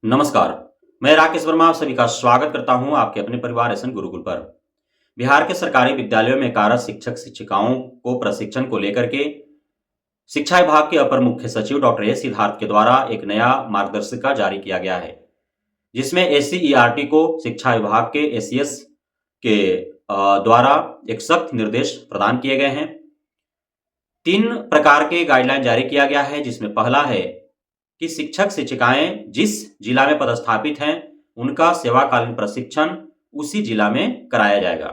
नमस्कार। मैं राकेश वर्मा आप सभी का स्वागत करता हूं आपके अपने परिवार एसएन गुरुकुल पर। बिहार के सरकारी विद्यालयों में कार्यरत शिक्षक शिक्षिकाओं को प्रशिक्षण को लेकर के शिक्षा विभाग के अपर मुख्य सचिव डॉक्टर ए सिद्धार्थ के द्वारा एक नया मार्गदर्शिका जारी किया गया है, जिसमें एससीईआरटी को शिक्षा विभाग के एसीएस के द्वारा एक सख्त निर्देश प्रदान किए गए हैं। 3 प्रकार के गाइडलाइन जारी किया गया है, जिसमें पहला है कि शिक्षक शिक्षिकाएं जिस जिला में पदस्थापित हैं उनका सेवाकालीन प्रशिक्षण उसी जिला में कराया जाएगा।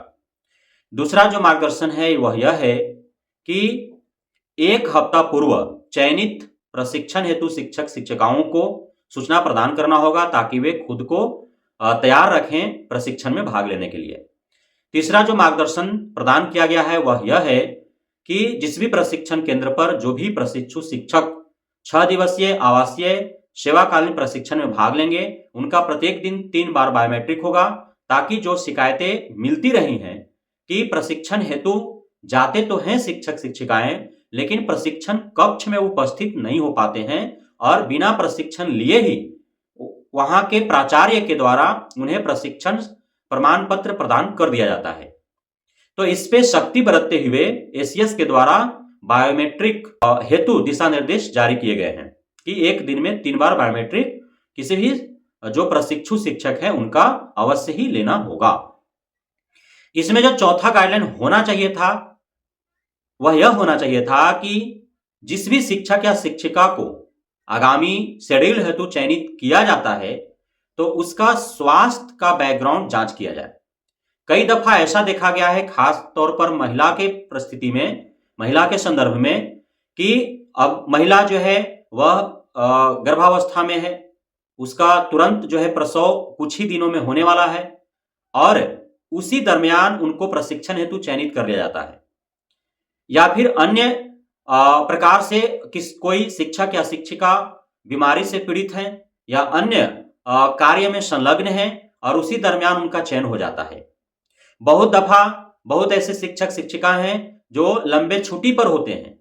दूसरा जो मार्गदर्शन है वह यह है कि 1 हफ्ता पूर्व चयनित प्रशिक्षण हेतु शिक्षक शिक्षिकाओं को सूचना प्रदान करना होगा, ताकि वे खुद को तैयार रखें प्रशिक्षण में भाग लेने के लिए। तीसरा जो मार्गदर्शन प्रदान किया गया है वह यह है कि जिस भी प्रशिक्षण केंद्र पर जो भी प्रशिक्षु शिक्षक 6 दिवसीय आवासीय सेवाकालीन प्रशिक्षण में भाग लेंगे, उनका प्रत्येक दिन 3 बार बायोमेट्रिक होगा, ताकि जो शिकायतें मिलती रही हैं कि प्रशिक्षण हेतु जाते तो हैं शिक्षक शिक्षिकाएं, लेकिन प्रशिक्षण कक्ष में उपस्थित नहीं हो पाते हैं और बिना प्रशिक्षण लिए ही वहां के प्राचार्य के द्वारा उन्हें प्रशिक्षण प्रमाण पत्र प्रदान कर दिया जाता है। तो इस पे सख्ती बरतते हुए एसीएस के द्वारा बायोमेट्रिक हेतु दिशा निर्देश जारी किए गए हैं कि एक दिन में 3 बार बायोमेट्रिक किसी भी जो प्रशिक्षु शिक्षक है उनका अवश्य ही लेना होगा। इसमें जो चौथा गाइडलाइन होना चाहिए था वह यह होना चाहिए था कि जिस भी शिक्षक या शिक्षिका को आगामी शेड्यूल हेतु चयनित किया जाता है तो उसका स्वास्थ्य का बैकग्राउंड जांच किया जाए। कई दफा ऐसा देखा गया है, खास तौर पर महिला के परिस्थिति में, महिला के संदर्भ में, कि अब महिला जो है वह गर्भावस्था में है, उसका तुरंत जो है प्रसव कुछ ही दिनों में होने वाला है और उसी दरमियान उनको प्रशिक्षण हेतु चयनित कर लिया जाता है। या फिर अन्य प्रकार से कोई शिक्षक या शिक्षिका बीमारी से पीड़ित है या अन्य कार्य में संलग्न है और उसी दरमियान उनका चयन हो जाता है। बहुत दफा बहुत ऐसे शिक्षक शिक्षिका हैं जो लंबे छुट्टी पर होते हैं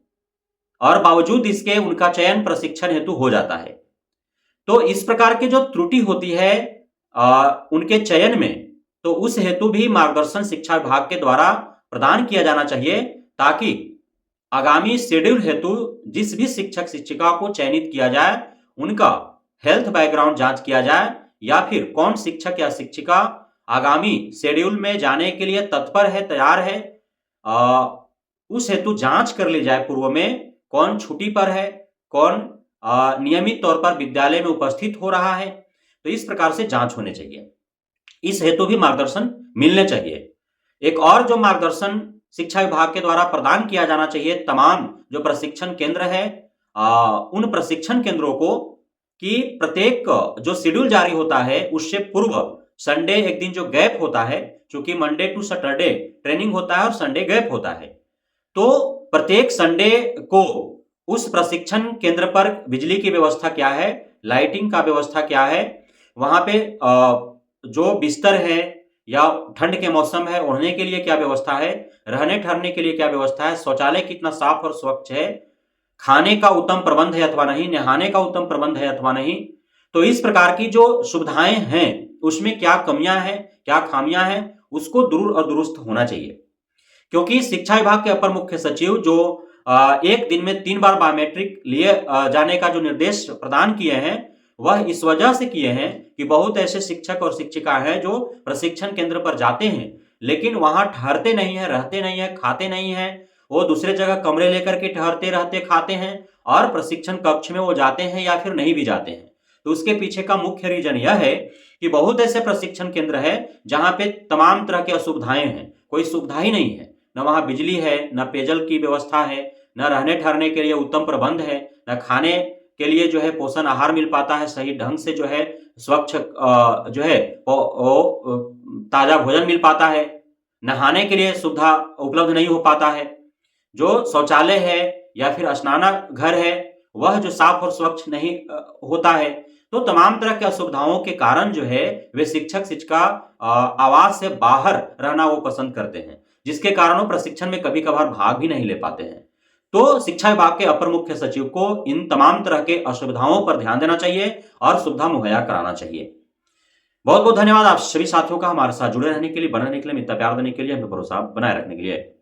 और बावजूद इसके उनका चयन प्रशिक्षण हेतु हो जाता है। तो इस प्रकार की जो त्रुटि होती है उनके चयन में, तो उस हेतु भी मार्गदर्शन शिक्षा विभाग के द्वारा प्रदान किया जाना चाहिए, ताकि आगामी शेड्यूल हेतु जिस भी शिक्षक शिक्षिका को चयनित किया जाए उनका हेल्थ बैकग्राउंड जांच किया जाए, या फिर कौन शिक्षक या शिक्षिका आगामी शेड्यूल में जाने के लिए तत्पर है, तैयार है, उस हेतु जांच कर ली जाए पूर्व में, कौन छुट्टी पर है, कौन नियमित तौर पर विद्यालय में उपस्थित हो रहा है। तो इस प्रकार से जांच होने चाहिए, इस हेतु भी मार्गदर्शन मिलने चाहिए। एक और जो मार्गदर्शन शिक्षा विभाग के द्वारा प्रदान किया जाना चाहिए तमाम जो प्रशिक्षण केंद्र है उन प्रशिक्षण केंद्रों को, कि प्रत्येक जो शेड्यूल जारी होता है उससे पूर्व संडे एक दिन जो गैप होता है, क्योंकि मंडे टू सैटरडे ट्रेनिंग होता है और संडे गैप होता है, तो प्रत्येक संडे को उस प्रशिक्षण केंद्र पर बिजली की व्यवस्था क्या है, लाइटिंग का व्यवस्था क्या है, वहां पे जो बिस्तर है या ठंड के मौसम है ओढ़ने के लिए क्या व्यवस्था है, रहने ठहरने के लिए क्या व्यवस्था है, शौचालय कितना साफ और स्वच्छ है, खाने का उत्तम प्रबंध है अथवा नहीं, नहाने का उत्तम प्रबंध है अथवा नहीं। तो इस प्रकार की जो सुविधाएं हैं उसमें क्या कमियां हैं, क्या खामियां हैं, उसको दूर और दुरुस्त होना चाहिए। क्योंकि शिक्षा विभाग के अपर मुख्य सचिव जो एक दिन में 3 बार बायोमेट्रिक लिए जाने का जो निर्देश प्रदान किए हैं वह इस वजह से किए हैं कि बहुत ऐसे शिक्षक और शिक्षिका हैं जो प्रशिक्षण केंद्र पर जाते हैं लेकिन वहां ठहरते नहीं है, रहते नहीं है, खाते नहीं है, वो दूसरे जगह कमरे लेकर के ठहरते रहते खाते हैं और प्रशिक्षण कक्ष में वो जाते हैं या फिर नहीं भी जाते हैं। तो उसके पीछे का मुख्य रीजन यह है कि बहुत ऐसे प्रशिक्षण केंद्र है जहां पे तमाम तरह की असुविधाएं हैं, कोई सुविधा ही नहीं है, न वहां बिजली है, न पेयजल की व्यवस्था है, न रहने ठहरने के लिए उत्तम प्रबंध है, न खाने के लिए जो है पोषण आहार मिल पाता है सही ढंग से, जो है स्वच्छ जो है ताजा भोजन मिल पाता है, नहाने के लिए सुविधा उपलब्ध नहीं हो पाता है, जो शौचालय है या फिर स्नाना घर है वह जो साफ और स्वच्छ नहीं होता है। तो तमाम तरह की असुविधाओं के कारण जो है वे शिक्षक शिक्षिका आवास से बाहर रहना वो पसंद करते हैं, जिसके कारण वो प्रशिक्षण में कभी कभार भाग भी नहीं ले पाते हैं। तो शिक्षा विभाग के अपर मुख्य सचिव को इन तमाम तरह के असुविधाओं पर ध्यान देना चाहिए और सुविधा मुहैया कराना चाहिए। बहुत बहुत धन्यवाद आप सभी साथियों का हमारे साथ जुड़े रहने के लिए, बने रहने के लिए, मित्र प्यार देने के लिए, हमें भरोसा बनाए रखने के लिए।